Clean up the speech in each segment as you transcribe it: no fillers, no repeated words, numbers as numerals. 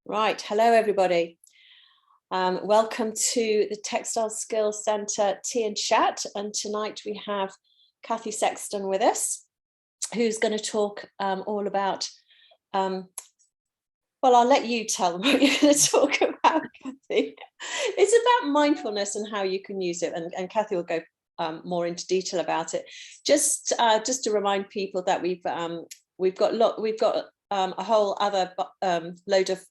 Right, hello everybody. Welcome to the Textiles Skills Centre Tea and Chat, and tonight we have Kathy Sexton with us, who's going to talk all about, well, I'll let you tell them what you're going to talk about, Kathy. It's about mindfulness and how you can use it, and Kathy will go more into detail about it. Just to remind people that we've got a whole other load of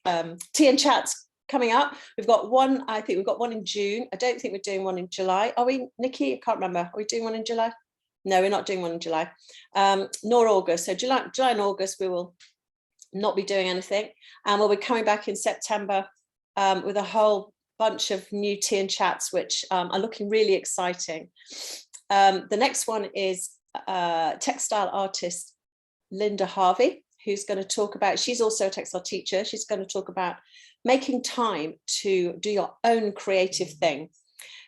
tea and chats coming up. We've got one, I think we've got one in June. I don't think we're doing one in July. Are we, Nikki? I can't remember. Are we doing one in July? No, we're not doing one in July, nor August. So July and August, we will not be doing anything. And we'll be coming back in September with a whole bunch of new tea and chats, which are looking really exciting. The next one is textile artist Linda Harvey, who's going to talk about, she's also a textile teacher. She's going to talk about making time to do your own creative thing.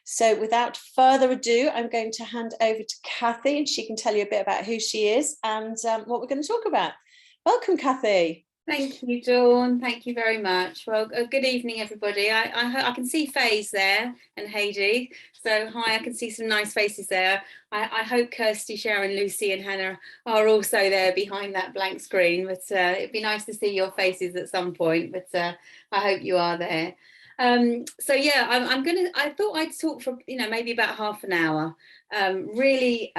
So without further ado, I'm going to hand over to Kathy, and she can tell you a bit about who she is and what we're going to talk about. Welcome, Kathy. Thank you, Dawn. Thank you very much. Well, good evening, everybody. I can see Faye's there and Heidi. So hi, I can see some nice faces there. I hope Kirsty, Sharon, Lucy and Hannah are also there behind that blank screen. But it'd be nice to see your faces at some point. But I hope you are there. So yeah, I thought I'd talk for maybe about half an hour, really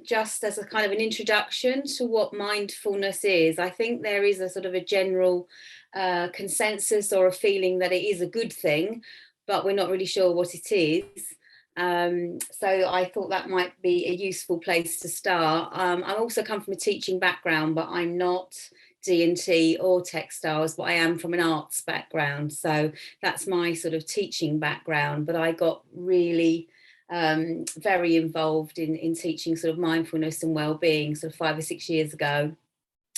just as a kind of an introduction to what mindfulness is. I think there is a sort of a general consensus or a feeling that it is a good thing, but we're not really sure what it is. So I thought that might be a useful place to start. I also come from a teaching background, but I'm not D&T or textiles, but I am from an arts background, so that's my sort of teaching background. But I got really very involved in teaching sort of mindfulness and well-being sort of 5 or 6 years ago,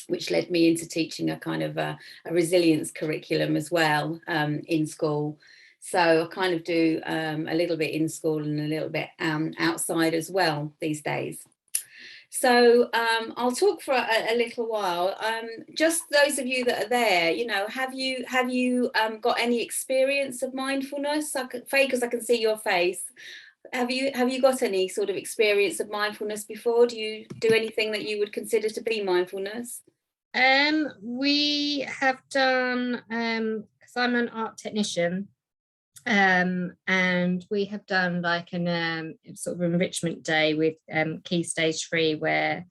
which led me into teaching a kind of a resilience curriculum as well in school. So I kind of do a little bit in school and a little bit outside as well these days. So I'll talk for a little while. Just those of you that are there, have you got any experience of mindfulness? Faye, because I can see your face. Have you got any sort of experience of mindfulness before? Do you do anything that you would consider to be mindfulness? We have done, because I'm an art technician, and we have done like an sort of enrichment day with Key Stage 3, where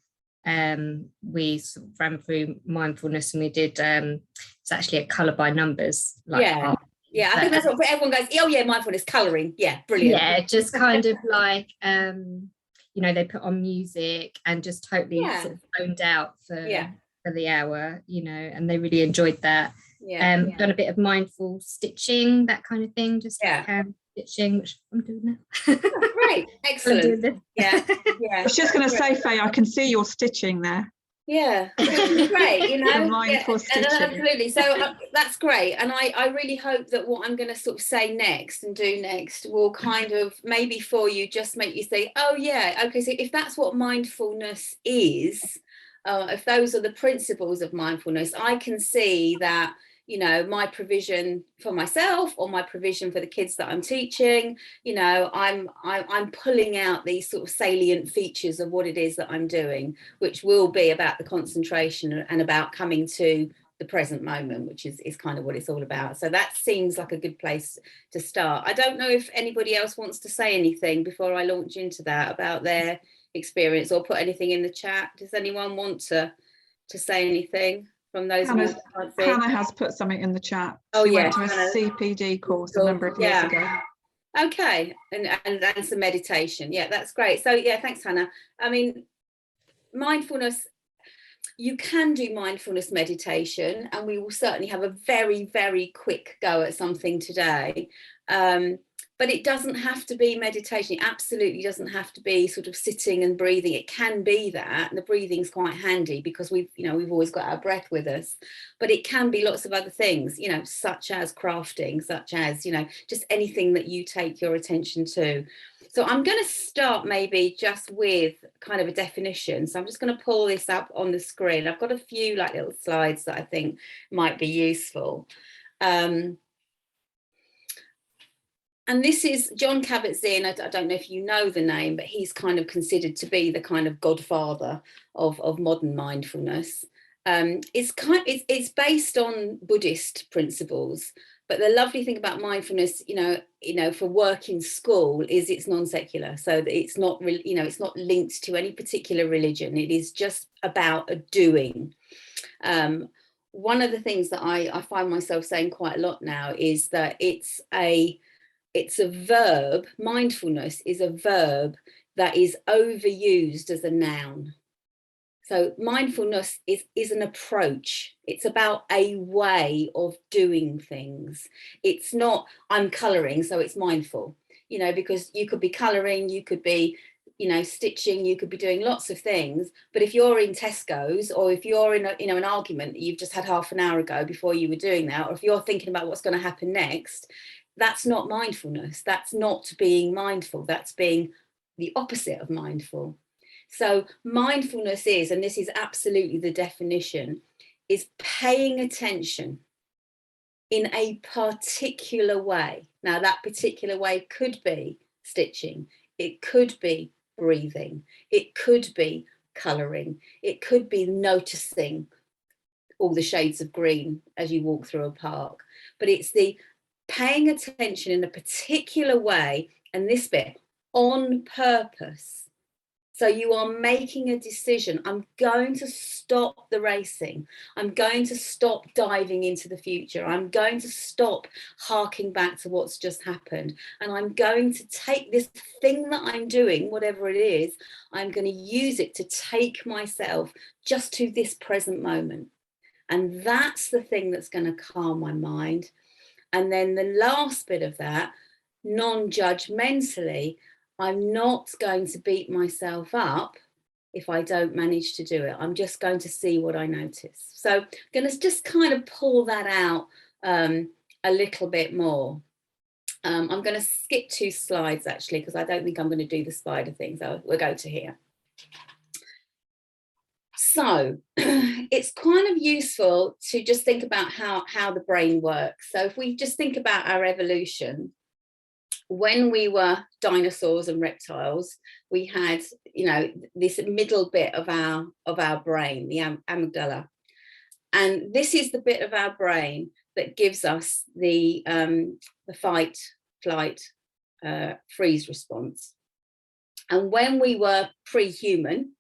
we sort of ran through mindfulness, and we did it's actually a colour by numbers, like yeah. Yeah, I think that's what everyone goes, oh yeah, mindfulness, colouring, yeah, brilliant. Yeah, just kind of like they put on music and just totally sort of zoned out for the hour, and they really enjoyed that. Done a bit of mindful stitching, that kind of thing, just hand stitching, which I'm doing now. Great, excellent. Yeah. I was just going to say, Faye, I can see your stitching there. Yeah, great, mindful stitching. Absolutely. So that's great, and I really hope that what I'm going to sort of say next and do next will kind of maybe for you just make you say, oh yeah, okay, so if that's what mindfulness is, if those are the principles of mindfulness, I can see that my provision for myself or my provision for the kids that I'm teaching, I'm pulling out these sort of salient features of what it is that I'm doing, which will be about the concentration and about coming to the present moment, which is kind of what it's all about. So that seems like a good place to start. I don't know if anybody else wants to say anything before I launch into that about their experience or put anything in the chat. Does anyone want to say anything? From those Hannah has put something in the chat. She went to a CPD course a number of years ago. Okay, and some meditation. Yeah, that's great. So yeah, thanks, Hannah. I mean, mindfulness, you can do mindfulness meditation, and we will certainly have a very, very quick go at something today. But it doesn't have to be meditation. It absolutely doesn't have to be sort of sitting and breathing. It can be that, and the breathing's quite handy because we've always got our breath with us. But it can be lots of other things, such as crafting, such as, just anything that you take your attention to. So I'm going to start maybe just with kind of a definition. So I'm just going to pull this up on the screen. I've got a few like little slides that I think might be useful. And this is John Kabat-Zinn. I don't know if you know the name, but he's kind of considered to be the kind of godfather of modern mindfulness. It's based on Buddhist principles, but the lovely thing about mindfulness, for work in school, is it's non-secular. So that it's not really, it's not linked to any particular religion. It is just about a doing. One of the things that I find myself saying quite a lot now is that it's a verb. Mindfulness is a verb that is overused as a noun. So mindfulness is an approach. It's about a way of doing things. It's not, I'm colouring, so it's mindful, because you could be colouring, you could be, stitching, you could be doing lots of things. But if you're in Tesco's, or if you're in an argument that you've just had half an hour ago before you were doing that, or if you're thinking about what's going to happen next, that's not mindfulness. That's not being mindful. That's being the opposite of mindful. So mindfulness is, and this is absolutely the definition, is paying attention in a particular way. Now, that particular way could be stitching. It could be breathing. It could be colouring. It could be noticing all the shades of green as you walk through a park. But it's the paying attention in a particular way, and this bit, on purpose. So you are making a decision. I'm going to stop the racing. I'm going to stop diving into the future. I'm going to stop harking back to what's just happened. And I'm going to take this thing that I'm doing, whatever it is, I'm going to use it to take myself just to this present moment. And that's the thing that's going to calm my mind. And then the last bit of that, non-judgmentally, I'm not going to beat myself up if I don't manage to do it. I'm just going to see what I notice. So I'm going to just kind of pull that out a little bit more. I'm going to skip 2 slides, actually, because I don't think I'm going to do the spider thing. So we'll go to here. So it's kind of useful to just think about how the brain works. So if we just think about our evolution, when we were dinosaurs and reptiles, we had, this middle bit of our brain, the amygdala. And this is the bit of our brain that gives us the fight, flight, freeze response. And when we were pre-human,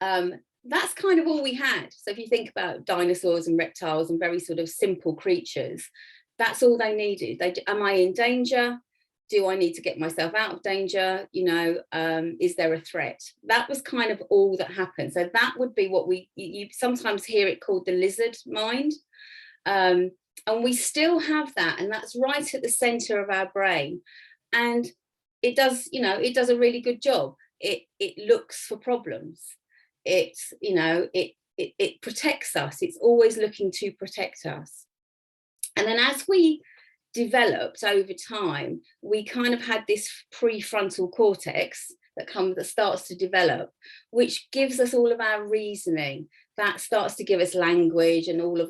that's kind of all we had. So if you think about dinosaurs and reptiles and very sort of simple creatures, that's all they needed. Am I in danger? Do I need to get myself out of danger? Is there a threat? That was kind of all that happened. So that would be what you sometimes hear it called the lizard mind. And we still have that. And that's right at the center of our brain. And it does, it does a really good job. It looks for problems. It's, it protects us. It's always looking to protect us. And then as we developed over time, we kind of had this prefrontal cortex that starts to develop, which gives us all of our reasoning. That starts to give us language and all of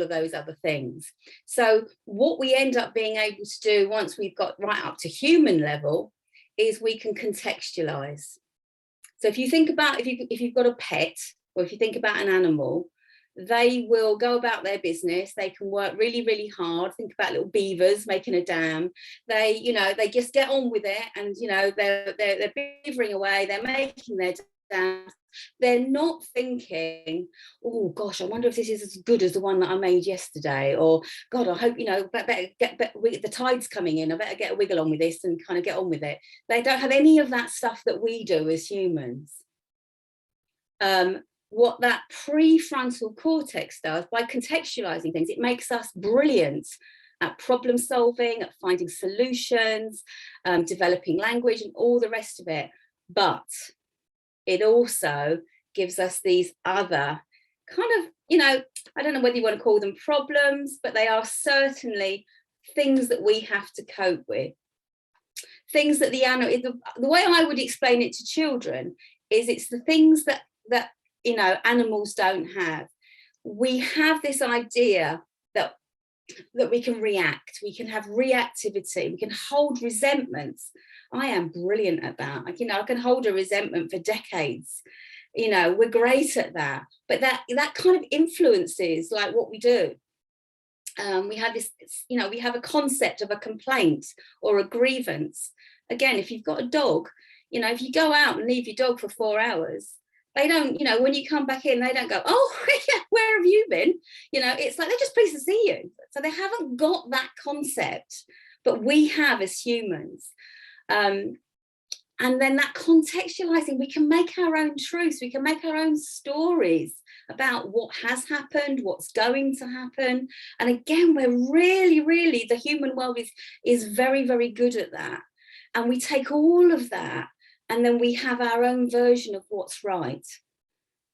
those other things. So what we end up being able to do once we've got right up to human level is we can contextualize. So if you think about if you've got a pet, or if you think about an animal, they will go about their business. They can work really, really hard. Think about little beavers making a dam. They just get on with it, and they're beavering away. They're making their dam. They're not thinking, oh gosh, I wonder if this is as good as the one that I made yesterday, or God, I hope the tide's coming in. I better get a wiggle on with this and kind of get on with it. They don't have any of that stuff that we do as humans. What that prefrontal cortex does, by contextualizing things, it makes us brilliant at problem solving, at finding solutions, developing language and all the rest of it. But it also gives us these other kind of, I don't know whether you want to call them problems, but they are certainly things that we have to cope with. Things that the way I would explain it to children is it's the things that animals don't have. We have this idea that that we can react, we can have reactivity, we can hold resentments. I am brilliant at that. I can hold a resentment for decades. We're great at that. But that kind of influences like what we do. We have this, we have a concept of a complaint or a grievance. Again, if you've got a dog, if you go out and leave your dog for 4 hours, they don't, when you come back in, they don't go, oh, yeah, where have you been? It's like they're just pleased to see you. So they haven't got that concept, but we have as humans. And then that contextualizing, we can make our own truths, we can make our own stories about what has happened, what's going to happen. And again, we're really, the human world is very, very good at that. And we take all of that and then we have our own version of what's right.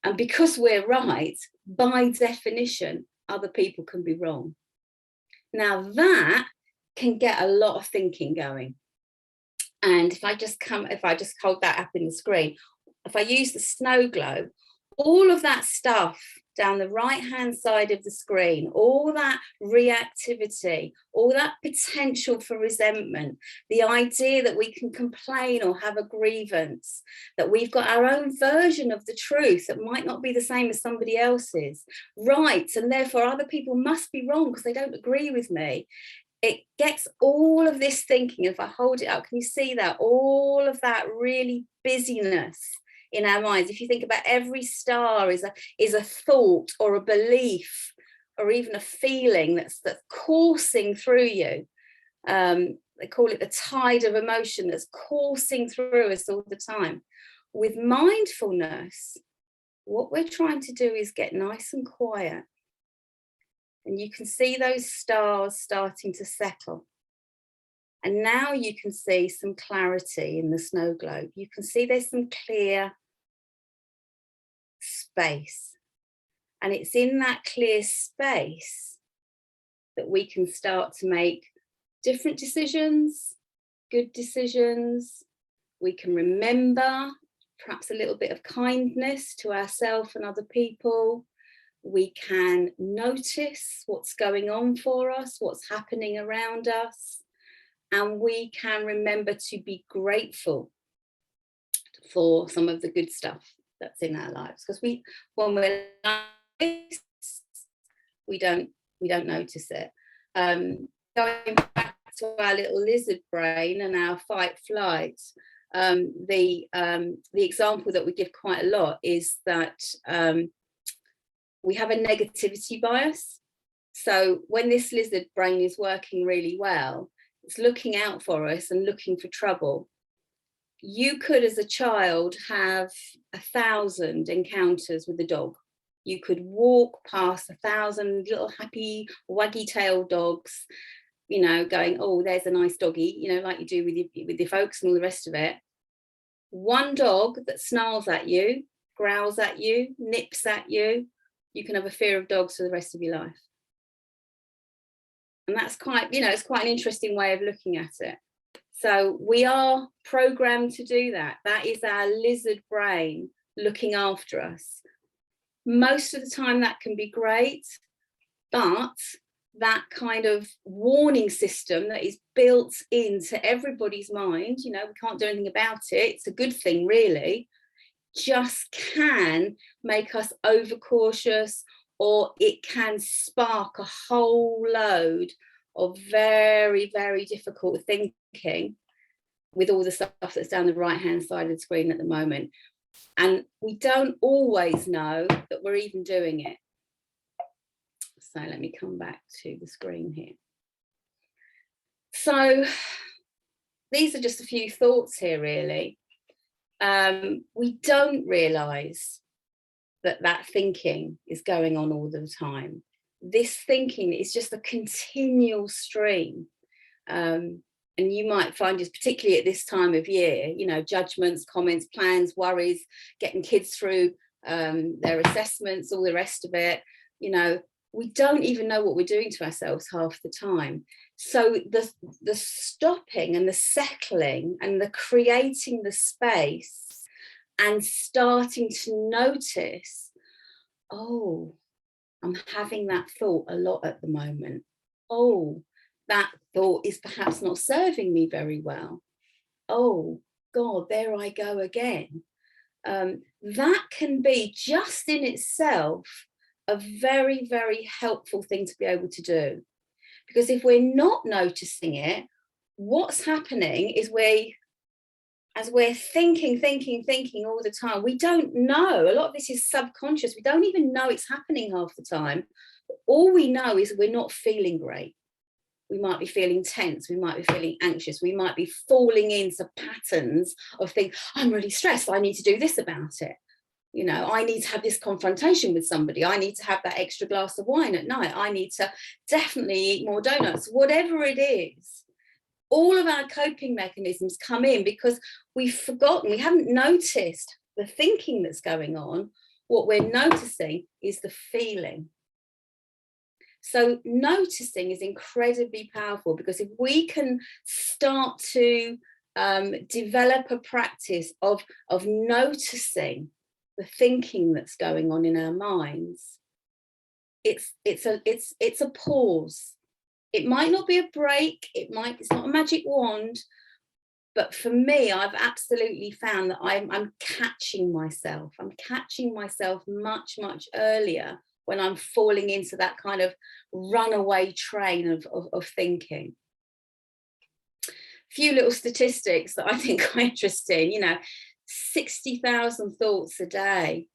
And because we're right, by definition, other people can be wrong. Now that can get a lot of thinking going. And if I just hold that up in the screen, if I use the snow globe, all of that stuff down the right hand side of the screen, all that reactivity, all that potential for resentment, the idea that we can complain or have a grievance, that we've got our own version of the truth that might not be the same as somebody else's, right, and therefore other people must be wrong because they don't agree with me. It gets all of this thinking. If I hold it up, can you see that? All of that really busyness in our minds. If you think about every star is a thought or a belief or even a feeling that's coursing through you. They call it the tide of emotion that's coursing through us all the time. With mindfulness, what we're trying to do is get nice and quiet. And you can see those stars starting to settle. And now you can see some clarity in the snow globe. You can see there's some clear space. And it's in that clear space that we can start to make different decisions, good decisions. We can remember perhaps a little bit of kindness to ourselves and other people. We can notice what's going on for us, what's happening around us, and we can remember to be grateful for some of the good stuff that's in our lives. Because when we're like this, we don't notice it. Going back to our little lizard brain and our fight flight, the example that we give quite a lot is that we have a negativity bias. So when this lizard brain is working really well, it's looking out for us and looking for trouble. You could, as a child, have 1,000 encounters with a dog. You could walk past 1,000 little happy waggy-tailed dogs, going, oh, there's a nice doggy, like you do with your folks and all the rest of it. One dog that snarls at you, growls at you, nips at you, you can have a fear of dogs for the rest of your life. And that's quite, it's quite an interesting way of looking at it. So we are programmed to do that. That is our lizard brain looking after us. Most of the time that can be great, but that kind of warning system that is built into everybody's mind, we can't do anything about it, it's a good thing really, just can make us overcautious, or it can spark a whole load of very, very difficult thinking with all the stuff that's down the right hand side of the screen at the moment. And we don't always know that we're even doing it. So let me come back to the screen here. So these are just a few thoughts here, really. We don't realise that thinking is going on all the time. This thinking is just a continual stream. And you might find, just particularly at this time of year, judgments, comments, plans, worries, getting kids through their assessments, all the rest of it, we don't even know what we're doing to ourselves half the time. So the stopping and the settling and the creating the space and starting to notice, oh, I'm having that thought a lot at the moment. oh, that thought is perhaps not serving me very well. Oh God, there I go again. That can be just in itself a very, very helpful thing to be able to do. Because if we're not noticing it, what's happening is as we're thinking all the time, we don't know. A lot of this is subconscious. We don't even know it's happening half the time. All we know is we're not feeling great. We might be feeling tense. We might be feeling anxious. We might be falling into patterns of things. I'm really stressed. I need to do this about it. You know, I need to have this confrontation with somebody. I need to have that extra glass of wine at night. I need to definitely eat more donuts, whatever it is. All of our coping mechanisms come in because we've forgotten, we haven't noticed the thinking that's going on. What we're noticing is the feeling. So noticing is incredibly powerful, because if we can start to develop a practice of noticing the thinking that's going on in our minds, it's a pause. It might not be a break, it's not a magic wand, but for me, I've absolutely found that I'm catching myself. I'm catching myself much, much earlier when I'm falling into that kind of runaway train of thinking. A few little statistics that I think are interesting, you know, 60,000 thoughts a day,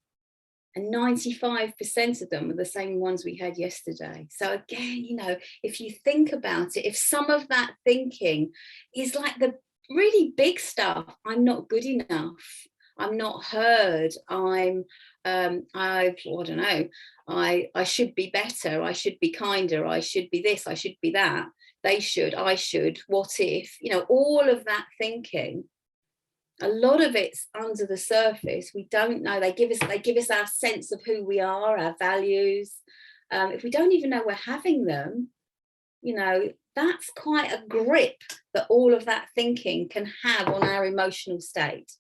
and 95% of them are the same ones we had yesterday. So again, you know, if you think about it, if some of that thinking is like the really big stuff, I'm not good enough, I'm not heard, I don't know, I should be better, I should be kinder, I should be this, I should be that, they should, I should, what if, you know, all of that thinking, a lot of it's under the surface. We don't know. They give us our sense of who we are, our values. If we don't even know we're having them, you know, that's quite a grip that all of that thinking can have on our emotional state.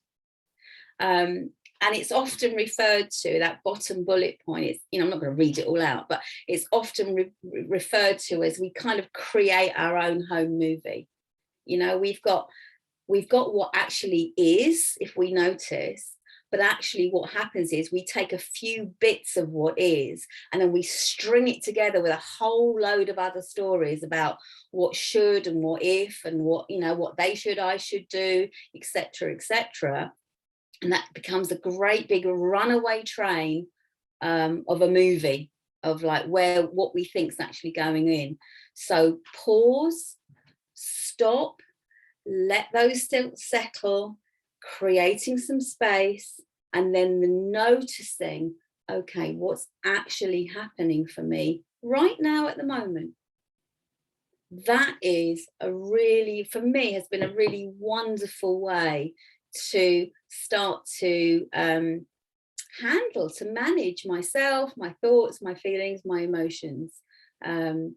And it's often referred to, that bottom bullet point, it's, you know, I'm not going to read it all out, but it's often referred to as we kind of create our own home movie. You know, we've got what actually is, if we notice, but actually what happens is we take a few bits of what is and then we string it together with a whole load of other stories about what should and what if and what, you know, what they should, I should do, etc., etc. And that becomes a great big runaway train of a movie of like what we think is actually going in. So pause, stop, let those thoughts settle, creating some space, and then the noticing, okay, what's actually happening for me right now at the moment. That is for me, has been a really wonderful way to start to to manage myself, my thoughts, my feelings, my emotions. And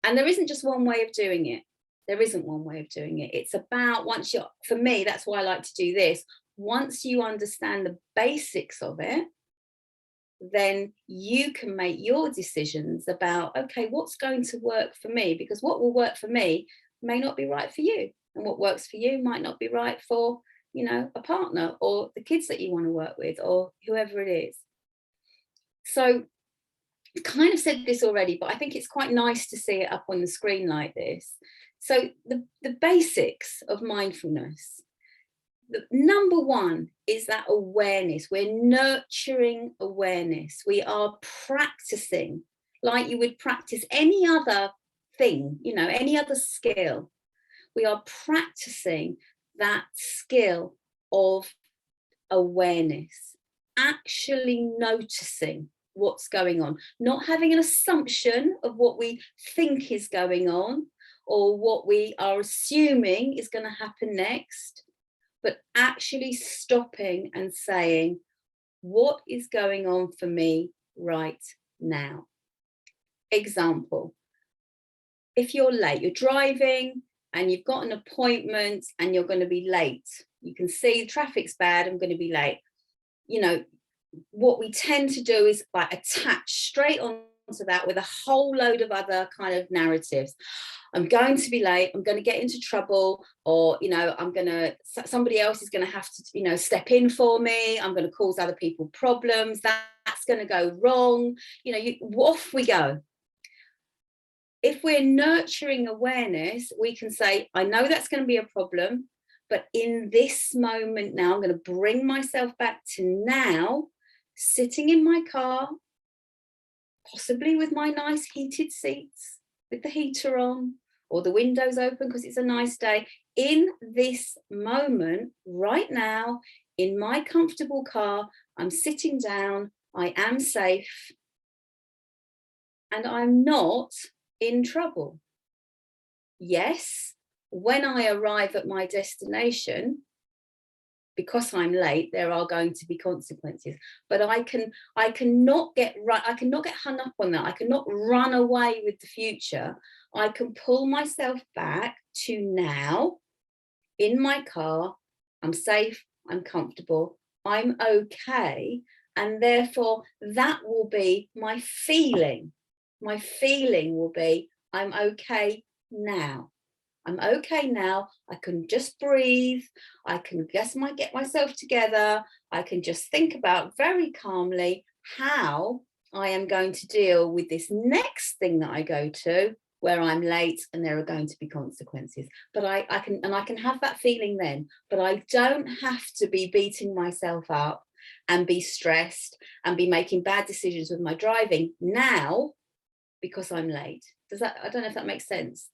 there isn't just one way of doing it. There isn't one way of doing it. It's about for me, that's why I like to do this. Once you understand the basics of it, then you can make your decisions about, okay, what's going to work for me? Because what will work for me may not be right for you. And what works for you might not be right for, you know, a partner or the kids that you want to work with or whoever it is. So I kind of said this already, but I think it's quite nice to see it up on the screen like this. So the basics of mindfulness, the number one is that awareness. We're nurturing awareness. We are practicing like you would practice any other thing, you know, any other skill. We are practicing that skill of awareness, actually noticing what's going on, not having an assumption of what we think is going on or what we are assuming is going to happen next, but actually stopping and saying, what is going on for me right now? Example, if you're late, you're driving and you've got an appointment and you're going to be late. You can see the traffic's bad, I'm going to be late. You know, what we tend to do is like attach straight on to that with a whole load of other kind of narratives. I'm going to be late, I'm going to get into trouble, or, you know, somebody else is going to have to, you know, step in for me, I'm going to cause other people problems, that's going to go wrong, you know, off we go. If we're nurturing awareness, we can say, I know that's going to be a problem, but in this moment now, I'm going to bring myself back to now, sitting in my car, possibly with my nice heated seats, with the heater on, or the windows open because it's a nice day. In this moment, right now, in my comfortable car, I'm sitting down, I am safe, and I'm not in trouble. Yes, when I arrive at my destination, because I'm late, there are going to be consequences. But I cannot get hung up on that. I cannot run away with the future. I can pull myself back to now, in my car. I'm safe, I'm comfortable, I'm okay. And therefore, that will be my feeling. My feeling will be, I'm okay now. I'm okay now. I can just breathe. I can get myself together. I can just think about very calmly how I am going to deal with this next thing that I go to where I'm late and there are going to be consequences. But I can have that feeling then, but I don't have to be beating myself up and be stressed and be making bad decisions with my driving now because I'm late. I don't know if that makes sense.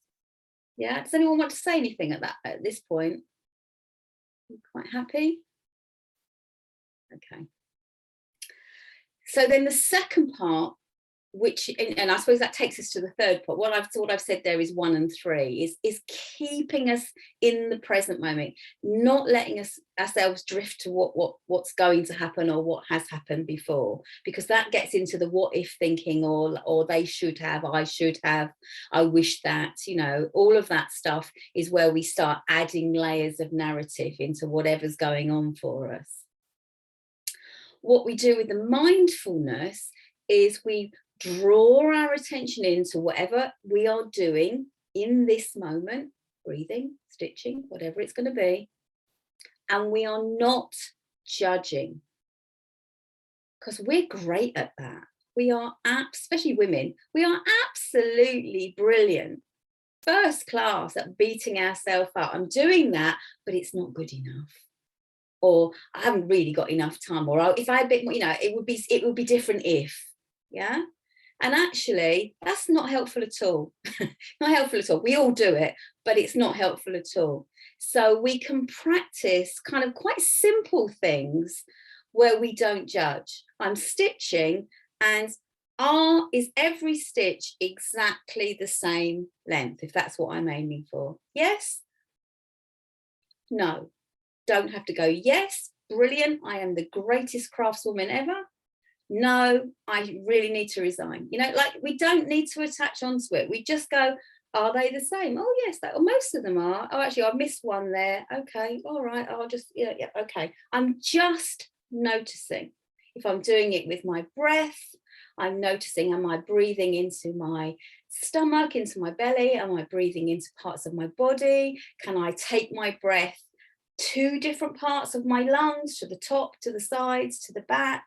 Yeah, does anyone want to say anything at this point? You quite happy? Okay. So then the second part, which, and I suppose that takes us to the third part. What I've said there is 1 and 3 is keeping us in the present moment, not letting ourselves drift to what's going to happen or what has happened before, because that gets into the what if thinking, or they should have, I should have, I wish that, you know, all of that stuff is where we start adding layers of narrative into whatever's going on for us. What we do with the mindfulness is we draw our attention into whatever we are doing in this moment, breathing, stitching, whatever it's going to be, and we are not judging, because we're great at that. We are, especially women, we are absolutely brilliant, first class at beating ourselves up. I'm doing that, but it's not good enough, or I haven't really got enough time, or if I had a bit more, you know, it would be different if, yeah. And actually, that's not helpful at all. Not helpful at all. We all do it, but it's not helpful at all. So we can practice kind of quite simple things where we don't judge. I'm stitching, and is every stitch exactly the same length, if that's what I'm aiming for? Yes? No. Don't have to go, yes, brilliant, I am the greatest craftswoman ever. No, I really need to resign. You know, like, we don't need to attach onto it. We just go, are they the same? Oh, yes, most of them are. Oh, actually, I've missed one there. Okay, all right, I'll just, yeah, okay. I'm just noticing. If I'm doing it with my breath, I'm noticing, am I breathing into my stomach, into my belly? Am I breathing into parts of my body? Can I take my breath to different parts of my lungs, to the top, to the sides, to the back?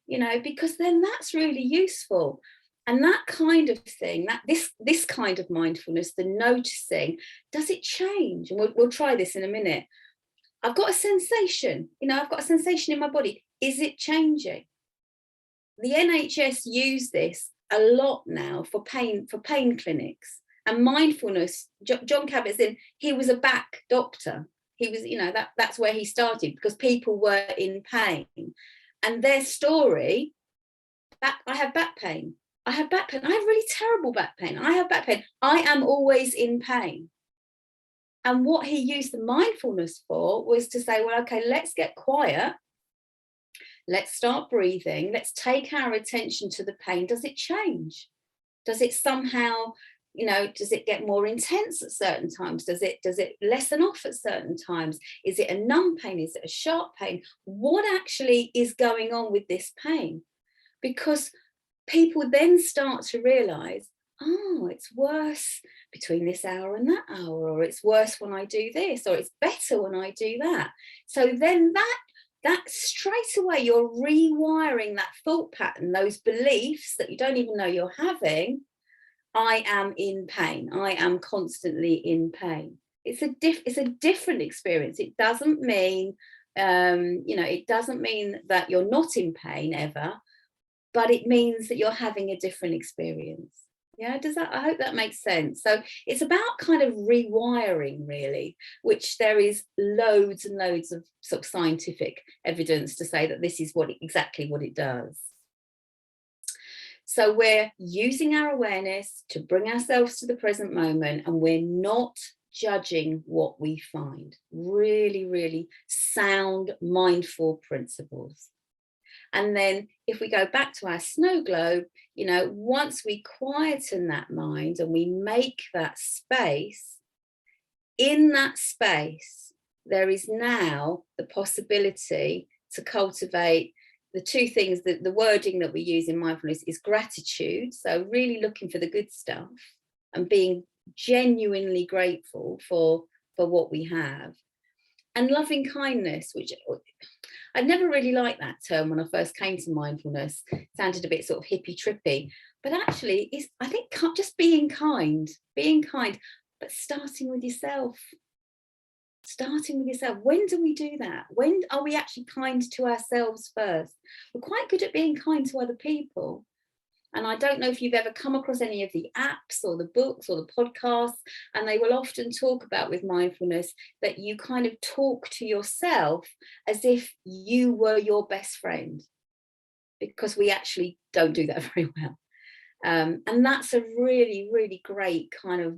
You know, because then that's really useful. And that kind of thing, that this kind of mindfulness, the noticing, does it change? And we'll try this in a minute. I've got a sensation, you know, I've got a sensation in my body. Is it changing? The NHS use this a lot now for pain clinics. And mindfulness, John Kabat-Zinn, he was a back doctor. He was, you know, that's where he started, because people were in pain. And their story, I have back pain. I have back pain. I have really terrible back pain. I have back pain. I am always in pain. And what he used the mindfulness for was to say, well, okay, let's get quiet. Let's start breathing. Let's take our attention to the pain. Does it change? Does it somehow, you know, does it get more intense at certain times? Does it lessen off at certain times? Is it a numb pain? Is it a sharp pain? What actually is going on with this pain? Because people then start to realize, oh, it's worse between this hour and that hour, or it's worse when I do this, or it's better when I do that. So then that straight away, you're rewiring that thought pattern, those beliefs that you don't even know you're having. I am in pain. I am constantly in pain. It's a different experience. It doesn't mean, it doesn't mean that you're not in pain ever, but it means that you're having a different experience. Yeah, I hope that makes sense. So it's about kind of rewiring, really, which there is loads and loads of sort of scientific evidence to say that this is exactly what it does. So we're using our awareness to bring ourselves to the present moment, and we're not judging what we find. Really, really sound, mindful principles. And then if we go back to our snow globe, once we quieten that mind and we make that space, in that space, there is now the possibility to cultivate the two things. The wording that we use in mindfulness is gratitude. So really looking for the good stuff and being genuinely grateful for what we have. And loving kindness, which I never really liked that term when I first came to mindfulness. It sounded a bit sort of hippie trippy, but actually I think just being kind, but starting with yourself. When do we do that? When are we actually kind to ourselves first? We're quite good at being kind to other people. And I don't know if you've ever come across any of the apps or the books or the podcasts, and they will often talk about with mindfulness that you kind of talk to yourself as if you were your best friend, because we actually don't do that very well. And that's a really, really great kind of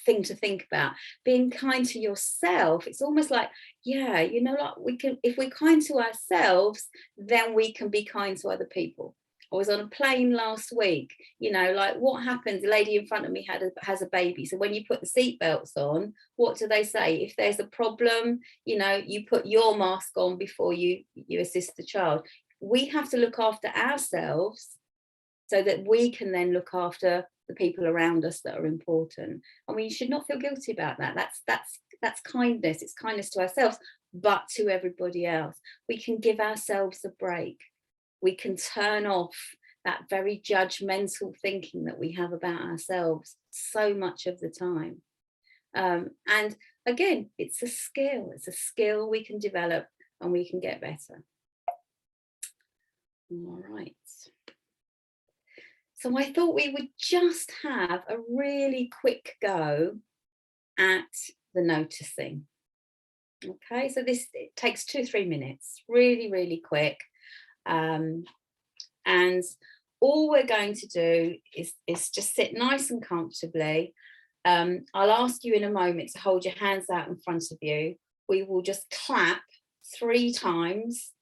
thing to think about. Being kind to yourself, it's almost like, like we can, if we're kind to ourselves, then we can be kind to other people. I was on a plane last week, like what happens? The lady in front of me has a baby. So when you put the seatbelts on, what do they say? If there's a problem, you put your mask on before you assist the child. We have to look after ourselves so that we can then look after the people around us that are important. And we should not feel guilty about that. That's kindness. It's kindness to ourselves, but to everybody else. We can give ourselves a break. We can turn off that very judgmental thinking that we have about ourselves so much of the time. And again, it's a skill. It's a skill we can develop and we can get better. All right. So I thought we would just have a really quick go at the noticing. Okay, so it takes 2-3 minutes, really, really quick. And all we're going to do is just sit nice and comfortably. I'll ask you in a moment to hold your hands out in front of you. We will just clap 3 times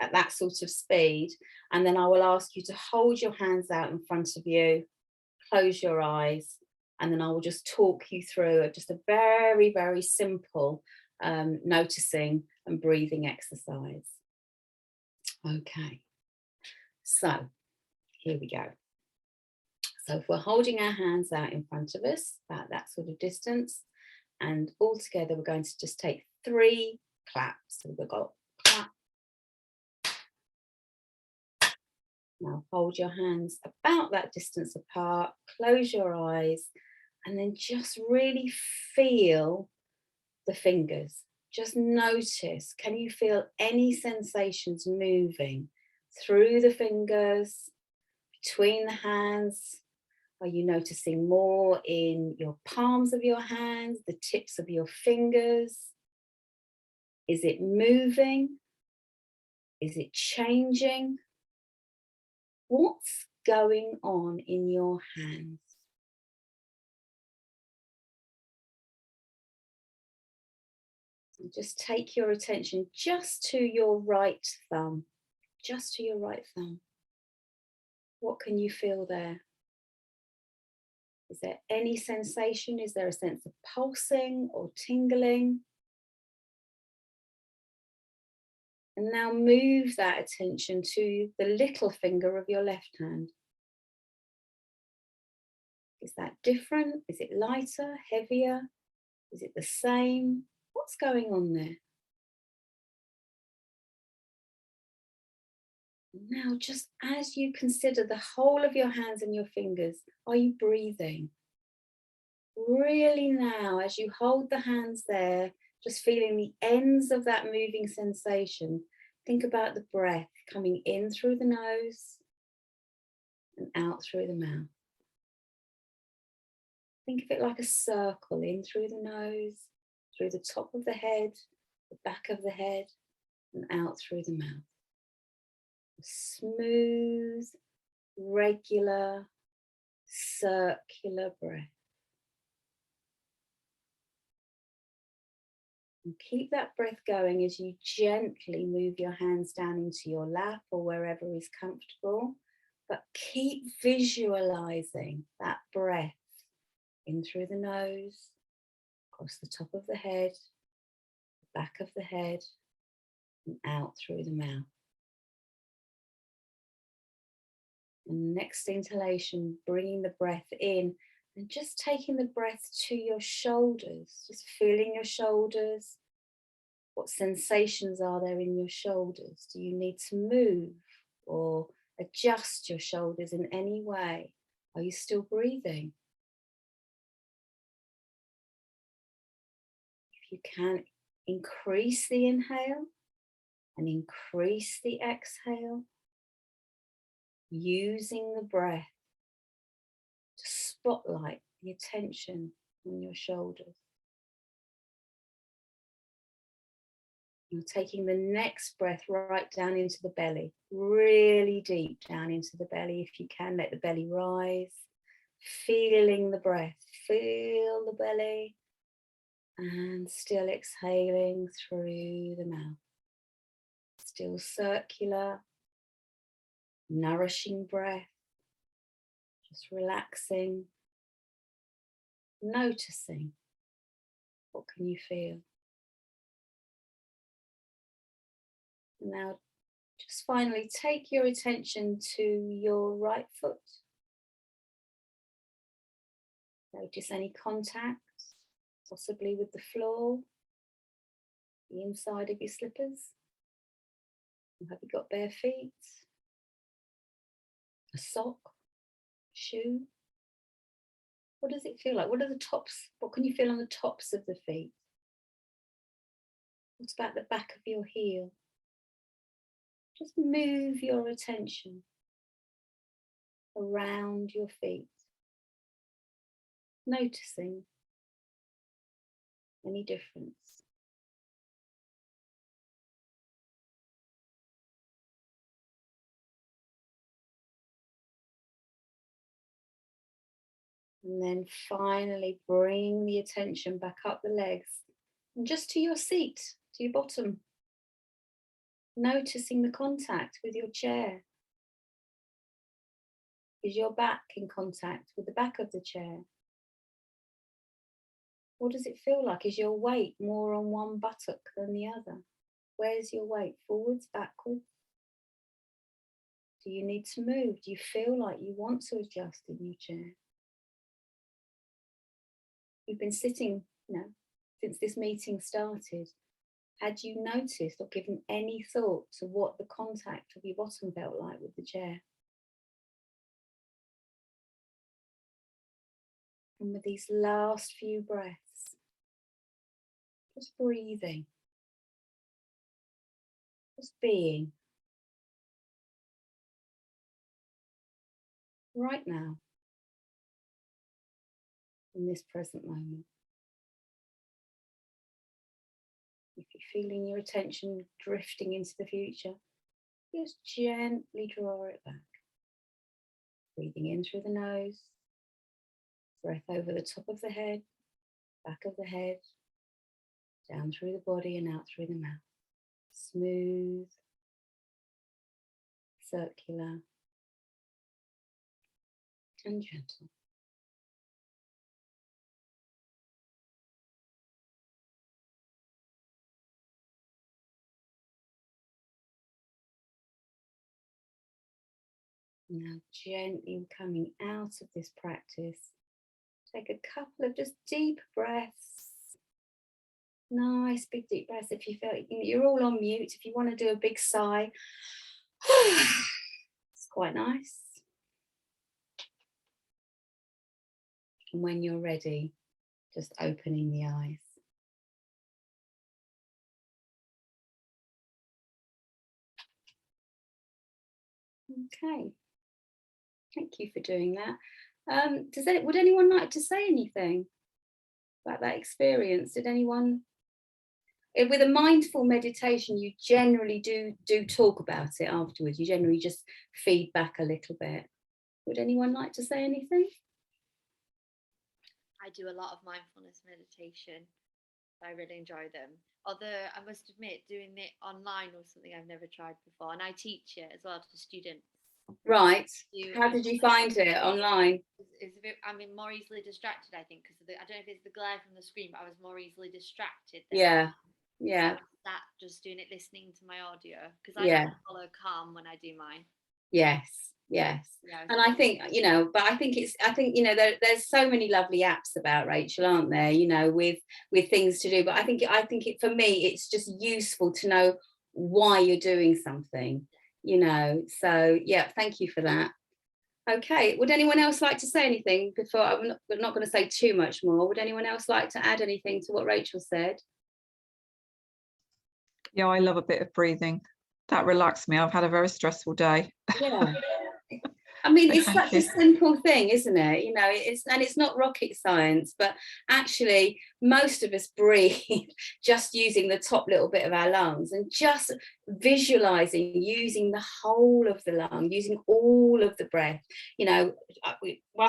at that sort of speed, and then I will ask you to hold your hands out in front of you, close your eyes, and then I will just talk you through just a very, very simple noticing and breathing exercise. Okay, so here we go. So if we're holding our hands out in front of us, about that sort of distance, and all together we're going to just take 3 claps. So we've got clap. Now hold your hands about that distance apart, close your eyes, and then just really feel the fingers. Just notice, can you feel any sensations moving through the fingers, between the hands? Are you noticing more in your palms of your hands, the tips of your fingers? Is it moving? Is it changing? What's going on in your hands? And just take your attention just to your right thumb, just to your right thumb. What can you feel there? Is there any sensation? Is there a sense of pulsing or tingling? And now move that attention to the little finger of your left hand. Is that different? Is it lighter, heavier? Is it the same? What's going on there? Now, just as you consider the whole of your hands and your fingers, are you breathing? Really now, as you hold the hands there, just feeling the ends of that moving sensation, think about the breath coming in through the nose and out through the mouth. Think of it like a circle, in through the nose, through the top of the head, the back of the head, and out through the mouth. A smooth, regular, circular breath. And keep that breath going as you gently move your hands down into your lap or wherever is comfortable, but keep visualizing that breath in through the nose, across the top of the head, the back of the head, and out through the mouth. And next inhalation, bringing the breath in and just taking the breath to your shoulders, just feeling your shoulders. What sensations are there in your shoulders? Do you need to move or adjust your shoulders in any way? Are you still breathing? If you can, increase the inhale and increase the exhale, using the breath to spotlight the attention on your shoulders. You're taking the next breath right down into the belly, really deep down into the belly. If you can, let the belly rise, feeling the breath, feel the belly, and still exhaling through the mouth. Still circular, nourishing breath, just relaxing, noticing. What can you feel? Now, just finally take your attention to your right foot. Notice any contact, possibly with the floor, the inside of your slippers. Have you got bare feet? A sock? Shoe? What does it feel like? What are the tops? What can you feel on the tops of the feet? What about the back of your heel? Just move your attention around your feet, noticing any difference. And then finally bring the attention back up the legs and just to your seat, to your bottom. Noticing the contact with your chair. Is your back in contact with the back of the chair? What does it feel like? Is your weight more on one buttock than the other? Where's your weight? Forwards, backwards? Do you need to move? Do you feel like you want to adjust in your chair? You've been sitting, since this meeting started. Had you noticed or given any thought to what the contact of your bottom felt like with the chair? And with these last few breaths, just breathing, just being, right now, in this present moment. If you're feeling your attention drifting into the future, just gently draw it back. Breathing in through the nose, breath over the top of the head, back of the head, down through the body and out through the mouth. Smooth, circular, and gentle. Now gently coming out of this practice, take a couple of just deep breaths. Nice big deep breaths. If you feel you're all on mute, if you want to do a big sigh, it's quite nice. And when you're ready, just opening the eyes. Okay, thank you for doing that. Would anyone like to say anything about that experience? Did anyone? With a mindful meditation, you generally do talk about it afterwards. You generally just feed back a little bit. Would anyone like to say anything? I do a lot of mindfulness meditation. I really enjoy them. Although I must admit, doing it online was something I've never tried before, and I teach it as well to students. Right. How did you find it online? It's a bit. I'm more easily distracted, I think, because I don't know if it's the glare from the screen, but I was more easily distracted. Yeah. That just doing it, listening to my audio, because I follow calm when I do mine. Yes. Yeah, and I think there's so many lovely apps about, Rachel, aren't there, with things to do, but I think it, for me, it's just useful to know why you're doing something, so yeah, thank you for that. Okay, would anyone else like to say anything before? I'm not going to say too much more. Would anyone else like to add anything to what Rachel said? Yeah, I love a bit of breathing. That relaxed me. I've had a very stressful day. Yeah. I mean, it's such a simple thing, isn't it? It's not rocket science, but actually most of us breathe just using the top little bit of our lungs, and just visualizing using the whole of the lung, using all of the breath. I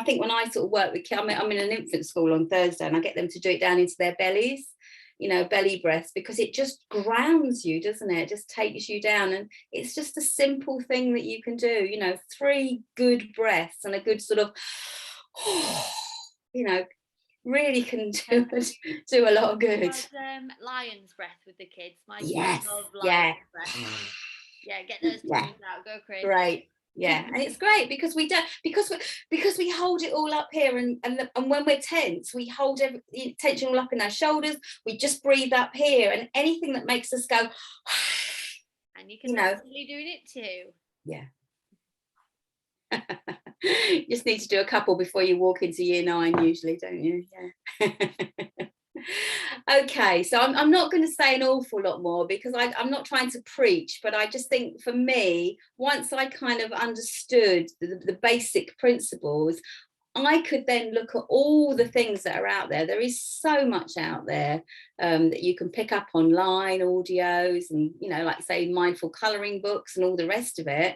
think when I sort of work with kids, I'm in an infant school on Thursday, and I get them to do it down into their bellies. Belly breaths, because it just grounds you, doesn't it? It just takes you down, and it's just a simple thing that you can do. 3 good breaths and a good sort of really can do a lot of good. Lion's breath with the kids. My yes kids love lion's breath. Yeah, get those tongues out, go crazy. Great. Yeah, and it's great because we hold it all up here, and when we're tense, we hold the tension all up in our shoulders. We just breathe up here, and anything that makes us go, and you can naturally doing it too. Yeah. You just need to do a couple before you walk into year 9, usually, don't you? Yeah. Okay, so I'm not going to say an awful lot more, because I'm not trying to preach, but I just think, for me, once I kind of understood the basic principles, I could then look at all the things that are out there. There is so much out there that you can pick up online, audios, and like, say, mindful colouring books and all the rest of it.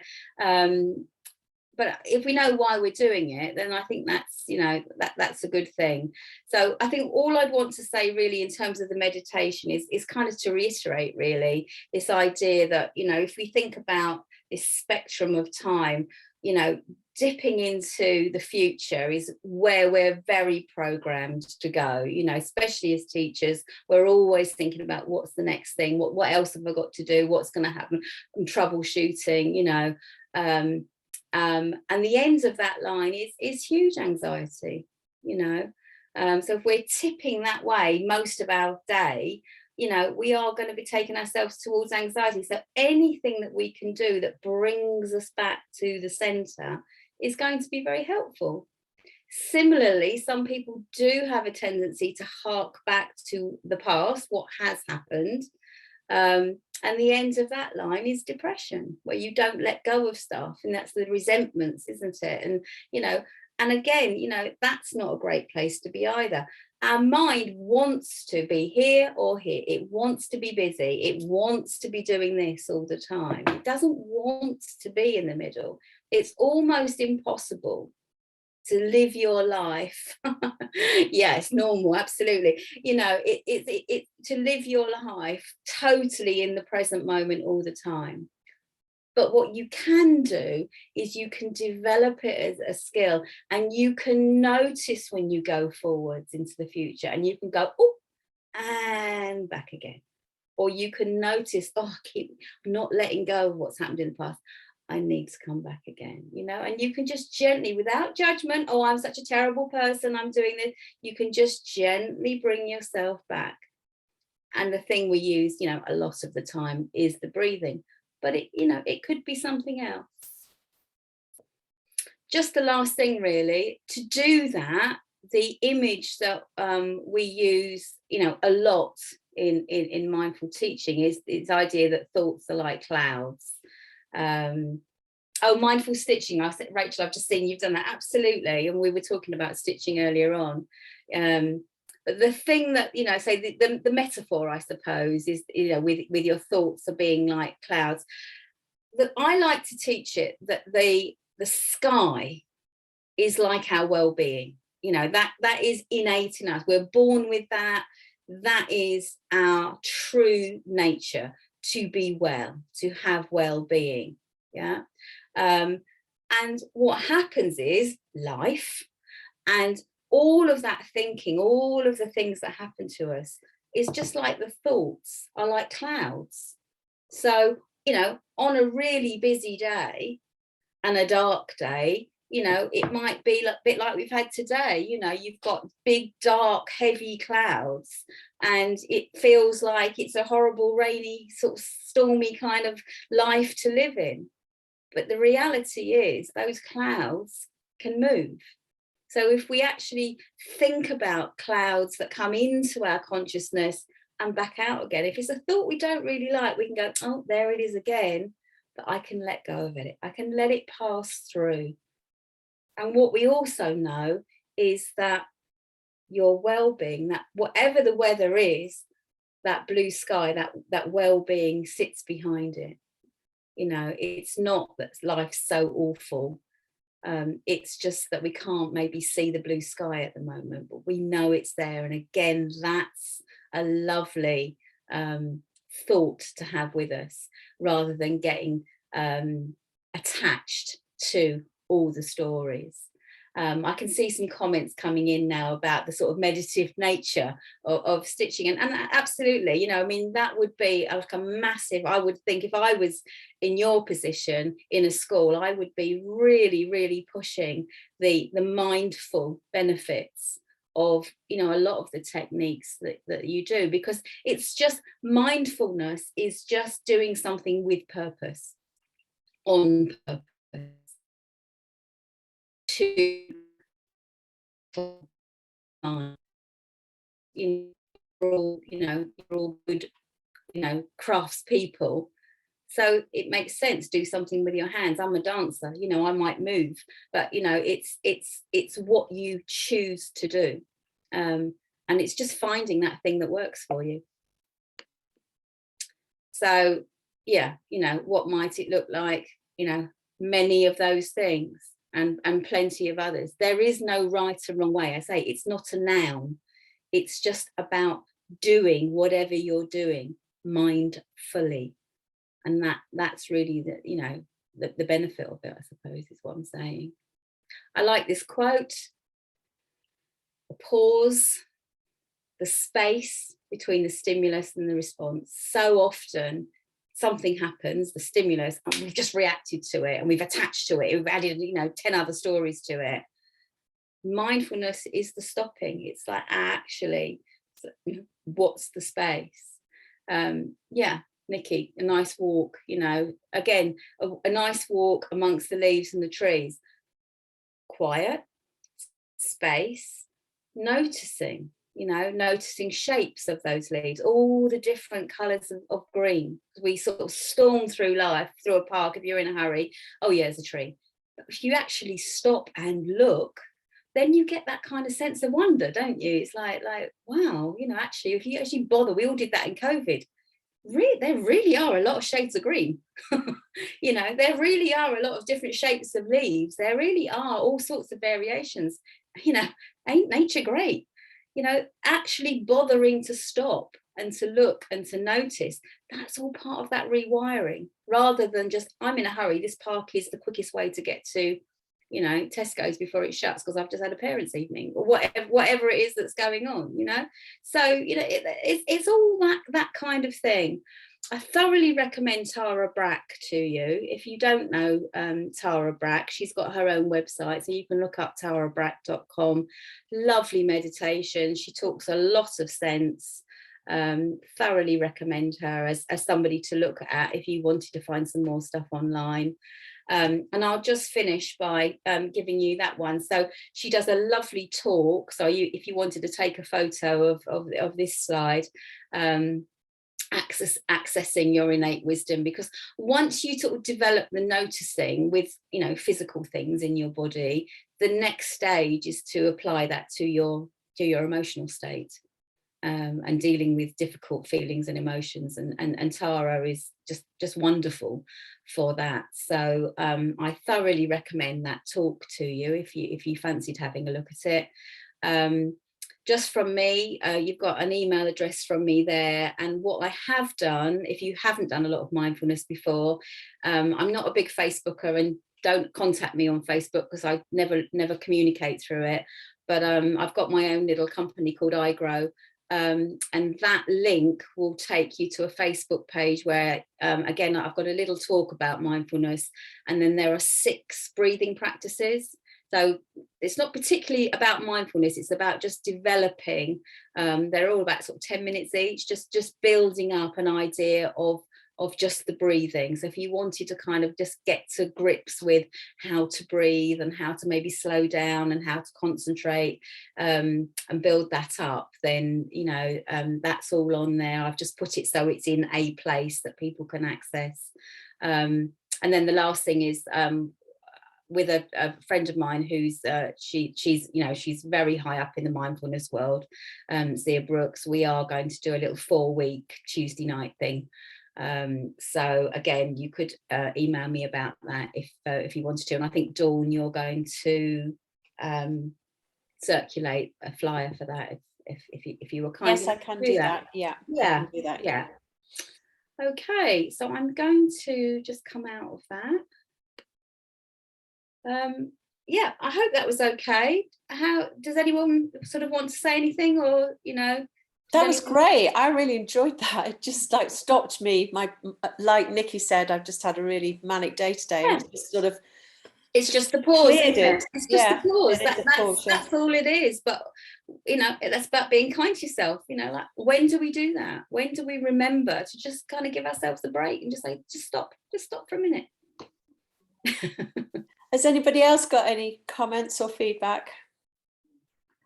But if we know why we're doing it, then I think that's that's a good thing. So I think all I'd want to say really in terms of the meditation is kind of to reiterate really this idea that if we think about this spectrum of time, dipping into the future is where we're very programmed to go. Especially as teachers, we're always thinking about what's the next thing, what else have I got to do, what's going to happen, and troubleshooting. And the end of that line is huge anxiety, so if we're tipping that way most of our day, we are going to be taking ourselves towards anxiety. So anything that we can do that brings us back to the center is going to be very helpful. Similarly, some people do have a tendency to hark back to the past, what has happened. And the end of that line is depression, where you don't let go of stuff, and that's the resentments, isn't it? And and again, that's not a great place to be either. Our mind wants to be here or here. It wants to be busy. It wants to be doing this all the time. It doesn't want to be in the middle. It's almost impossible to live your life. Yeah, it's normal, absolutely. It to live your life totally in the present moment all the time. But what you can do is you can develop it as a skill, and you can notice when you go forwards into the future, and you can go, oh, and back again. Or you can notice, oh, I'm not letting go of what's happened in the past. I need to come back again, you know. And you can just gently, without judgment, oh, I'm such a terrible person, I'm doing this, you can just gently bring yourself back. And the thing we use, you know, a lot of the time is the breathing, but it, you know, it could be something else. Just the last thing really, to do that, the image that we use, you know, a lot in mindful teaching is this idea that thoughts are like clouds. Oh, mindful stitching. I said, Rachel, I've just seen you've done that. Absolutely. And we were talking about stitching earlier on. But the thing that, you know, so the metaphor, I suppose, is, you know, with your thoughts are being like clouds, that I like to teach it that the sky is like our well-being. You know, that is innate in us. We're born with that. That is our true nature, to be well, to have well-being. Yeah. And what happens is life and all of that thinking, all of the things that happen to us is just like the thoughts are like clouds. So, you know, on a really busy day and a dark day, you know, it might be a bit like we've had today. You know, you've got big, dark, heavy clouds and it feels like it's a horrible, rainy, sort of stormy kind of life to live in. But the reality is those clouds can move. So if we actually think about clouds that come into our consciousness and back out again, if it's a thought we don't really like, we can go, oh, there it is again, but I can let go of it. I can let it pass through. And what we also know is that your well-being, that whatever the weather is, that blue sky, that well-being sits behind it. You know, it's not that life's so awful. It's just that we can't maybe see the blue sky at the moment, but we know it's there. And again, that's a lovely thought to have with us, rather than getting attached to all the stories. I can see some comments coming in now about the sort of meditative nature of stitching, and absolutely, you know, I mean, that would be like a massive, I would think if I was in your position in a school, I would be really, really pushing the mindful benefits of, you know, a lot of the techniques that you do, because it's just, mindfulness is just doing something with purpose, on purpose, to you're all good, you know, crafts people, so it makes sense, do something with your hands. I'm a dancer, you know, I might move, but you know, it's what you choose to do, and it's just finding that thing that works for you. So yeah, you know, what might it look like? You know, many of those things, and plenty of others. There is no right or wrong way. I say it's not a noun. It's just about doing whatever you're doing mindfully. And that's really the, you know, the benefit of it, I suppose, is what I'm saying. I like this quote: the pause, the space between the stimulus and the response. So often something happens, the stimulus, and we've just reacted to it and we've attached to it. We've added, you know, 10 other stories to it. Mindfulness is the stopping. It's like, actually, what's the space? Yeah, Nikki, a nice walk, you know, again, a nice walk amongst the leaves and the trees. Quiet, space, noticing, you know, noticing shapes of those leaves, all the different colours of green. We sort of storm through life, through a park, if you're in a hurry, oh yeah, there's a tree. But if you actually stop and look, then you get that kind of sense of wonder, don't you? It's like, wow, you know, actually, if you actually bother, we all did that in COVID. There really are a lot of shades of green. You know, there really are a lot of different shapes of leaves. There really are all sorts of variations. You know, ain't nature great? You know, actually bothering to stop and to look and to notice, that's all part of that rewiring, rather than just, I'm in a hurry, this park is the quickest way to get to, you know, Tesco's before it shuts because I've just had a parents' evening, or whatever it is that's going on, you know. So, you know, it's all that kind of thing. I thoroughly recommend Tara Brach to you. If you don't know Tara Brach, she's got her own website, so you can look up tarabrach.com. Lovely meditation. She talks a lot of sense. Thoroughly recommend her as somebody to look at if you wanted to find some more stuff online. And I'll just finish by giving you that one. So she does a lovely talk. So if you wanted to take a photo of this slide, accessing your innate wisdom, because once you sort of develop the noticing with, you know, physical things in your body, the next stage is to apply that to your emotional state. And dealing with difficult feelings and emotions, and Tara is just wonderful for that. So I thoroughly recommend that talk to you if you fancied having a look at it. Just from me, you've got an email address from me there. And what I have done, if you haven't done a lot of mindfulness before, I'm not a big Facebooker, and don't contact me on Facebook because I never communicate through it. But I've got my own little company called iGrow. And that link will take you to a Facebook page where, again, I've got a little talk about mindfulness, and then there are 6 breathing practices. So it's not particularly about mindfulness, it's about just developing. They're all about sort of 10 minutes each, just building up an idea of just the breathing. So if you wanted to kind of just get to grips with how to breathe and how to maybe slow down and how to concentrate, and build that up, then, you know, that's all on there. I've just put it so it's in a place that people can access. And then the last thing is, with a friend of mine who's she's very high up in the mindfulness world, Zia Brooks, we are going to do a little 4-week Tuesday night thing. So again, you could email me about that if you wanted to. And I think, Dawn, you're going to circulate a flyer for that if you were kind. Yes, I can do that. Yeah. Yeah. Do that. Yeah. Okay, so I'm going to just come out of that. Yeah, I hope that was okay. How does anyone sort of want to say anything, or, you know? That was great. I really enjoyed that. It just like stopped me. Like Nikki said, I've just had a really manic day today. Yeah. And it's just sort of, it's just the pause, isn't it? It's just the pause. That's all it is. But, you know, that's about being kind to yourself. You know, like, when do we do that? When do we remember to just kind of give ourselves a break and just say, just stop for a minute? Has anybody else got any comments or feedback?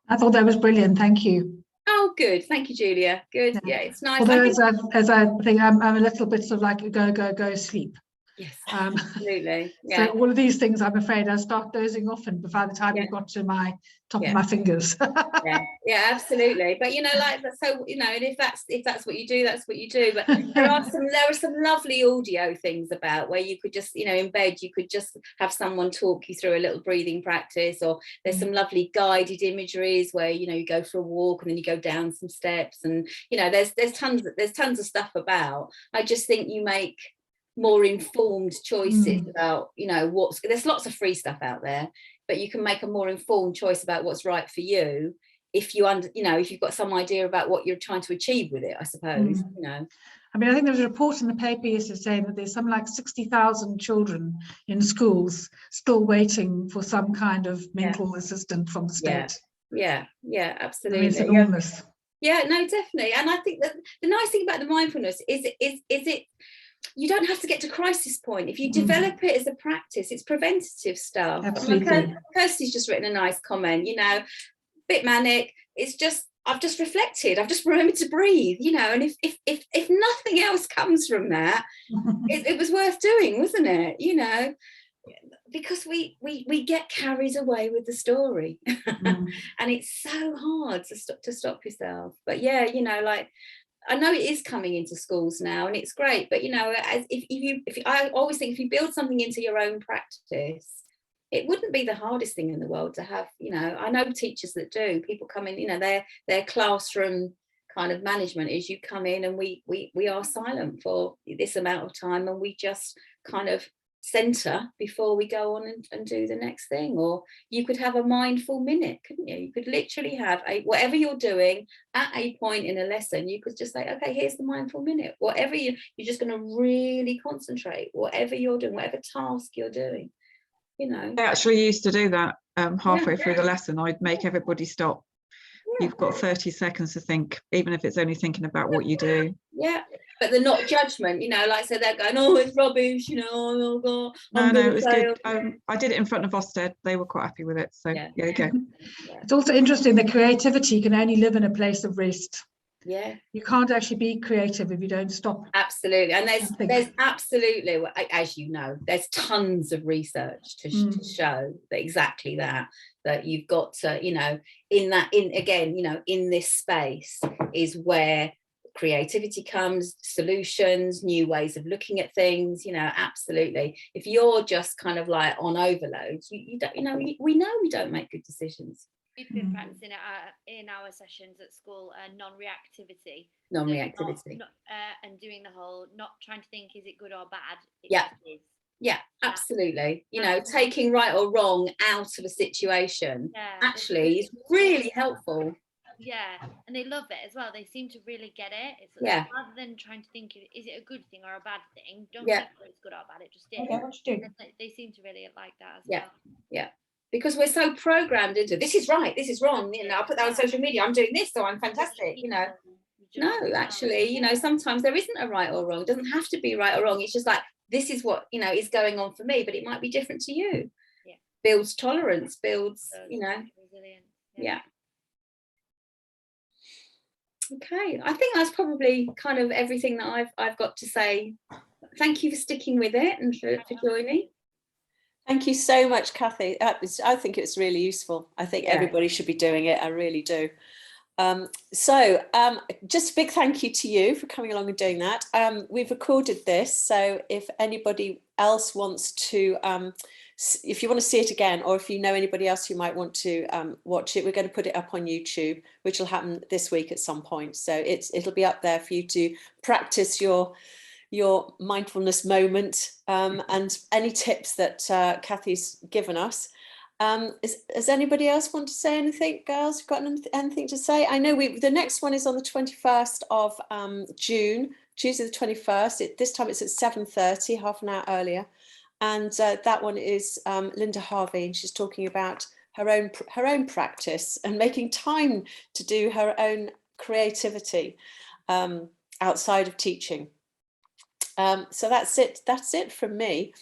I thought that was brilliant. Thank you. Oh, good. Thank you, Julia. Good. Yeah, it's nice. Although as I think I'm a little bit sort of like go sleep. Yes, absolutely. Yeah. So all of these things, I'm afraid, I start dozing off, and by the time you've got to my top of my fingers. yeah, absolutely. But, you know, like, so, you know, and if that's what you do, that's what you do. But there are some lovely audio things about where you could just, you know, in bed, you could just have someone talk you through a little breathing practice, or there's some lovely guided imageries where, you know, you go for a walk and then you go down some steps, and, you know, there's tons of stuff about. I just think you make more informed choices about, you know, there's lots of free stuff out there, but you can make a more informed choice about what's right for you if if you've got some idea about what you're trying to achieve with it, I suppose. You know, I mean, I think there was a report in the paper yesterday saying that there's something like 60,000 children in schools still waiting for some kind of mental assistance from the state. Yeah, absolutely. I mean, it's enormous. Yeah, no, definitely. And I think that the nice thing about the mindfulness is it, you don't have to get to crisis point. If you develop it as a practice, it's preventative stuff. Absolutely. Kirsty's just written a nice comment, you know, bit manic. It's just, I've just reflected. I've just remembered to breathe, you know, and if nothing else comes from that, it was worth doing, wasn't it? You know, because we get carried away with the story and it's so hard to stop yourself. But yeah, you know, like, I know it is coming into schools now, and it's great. But, you know, I always think if you build something into your own practice, it wouldn't be the hardest thing in the world to have. You know, I know teachers that do. People come in, you know, their classroom kind of management is, you come in and we are silent for this amount of time, and we just kind of center before we go on and do the next thing. Or you could have a mindful minute, couldn't you? You could literally have whatever you're doing at a point in a lesson, you could just say, okay, here's the mindful minute. Whatever you're just going to really concentrate, whatever you're doing, whatever task you're doing, you know. I actually used to do that halfway through the lesson. I'd make everybody stop. You've got 30 seconds to think, even if it's only thinking about what you do. Yeah, but they're not judgment, you know, like, so they're going, oh, it's rubbish, you know, oh God. No, it was good. I did it in front of Ofsted. They were quite happy with it. So yeah, you go. It's also interesting that creativity can only live in a place of rest. Yeah, you can't actually be creative if you don't stop. Absolutely. And there's absolutely, as you know, there's tons of research to show that exactly that you've got to, you know, in this space is where creativity comes, solutions, new ways of looking at things, you know. Absolutely. If you're just kind of like on overload, you don't, you know, we know we don't make good decisions. We've been practicing in our sessions at school non-reactivity. And doing the whole, not trying to think, is it good or bad? It just is. Yeah, absolutely. You know, taking right or wrong out of a situation actually is really helpful. Yeah, and they love it as well. They seem to really get it. It's rather than trying to think, is it a good thing or a bad thing? Don't think whether it's good or bad. It just is. Okay, what you do? They seem to really like that as well. Yeah. Because we're so programmed into this is right, this is wrong. You know, I'll put that on social media. I'm doing this, so I'm fantastic. You know, no, actually, you know, sometimes there isn't a right or wrong. It doesn't have to be right or wrong. It's just like, this is what, you know, is going on for me, but it might be different to you. Yeah. Builds tolerance, builds, you know. Resilience. Yeah. Okay, I think that's probably kind of everything that I've got to say. Thank you for sticking with it and for joining. Thank you so much, Kathy. I think it's really useful. I think everybody should be doing it. I really do. Just a big thank you to you for coming along and doing that. We've recorded this, so if anybody else wants to, if you want to see it again, or if you know anybody else who might want to watch it, we're going to put it up on YouTube, which will happen this week at some point. So it'll be up there for you to practice your mindfulness moment, and any tips that Kathy's given us. Does anybody else want to say anything, girls? Got anything to say? I know the next one is on the 21st of June, Tuesday the 21st. This time it's at 7:30, half an hour earlier, and that one is Linda Harvey, and she's talking about her own practice and making time to do her own creativity outside of teaching. So that's it from me.